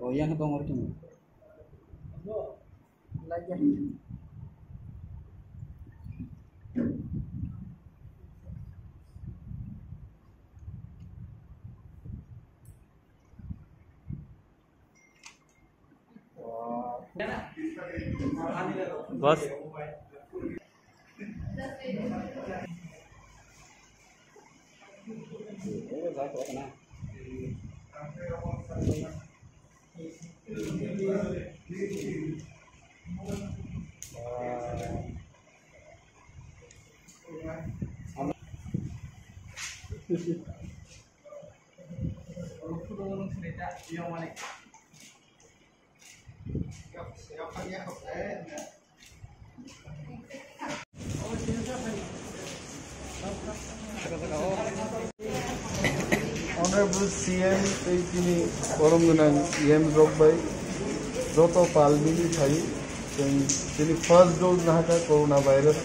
Oh, yang itu ngurus ini. Bos. Honorable CM তিনি পরম গুণান EM Drop by যত পালমিলি থাই তিনি first dose Nahata corona virus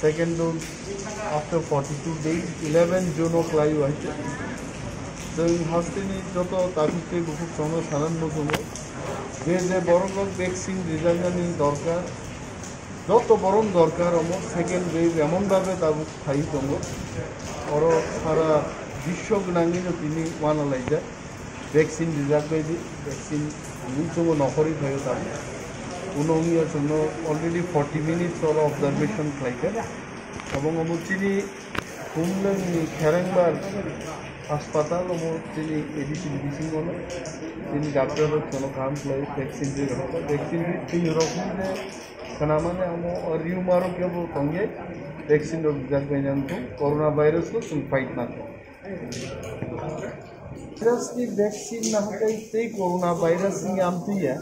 second dose after 42 days 11 June Clive হয়েছে जों हास्टेनि যত তারিখে বহুত সময় সানান মতন যে যে বরং ভ্যাকসিন রিজাইনানি দরকার যত বরং দরকার আমার সেকেন্ড ওয়েভ এমনভাবে তার খাই দङ और सारा विश्व नांगैनो तिनी वानालायजा वैक्सीन रिजार्व बायदि वैक्सीन जोङो नखरै थायो दा उनावनिया जोङो अलरेडी 40 मिनिट्स और ऑब्जर्वेशन खालायखो এবং অমুচিনি কুমলংনি খেরেংবার হাসপাতাল অমুচিনি এডিসি বিসিংগনো তিনি ডাক্তার কোনো কাম খালাই ভ্যাকসিন দিয়ে ভ্যাকসিন তিন রকম Kanamane amo riu maro kyo bo tongye vaccine dog jak benyan tu coronavirus ko sun fight na ko. Virus ki vaccine na kai te coronavirus ni amti ya.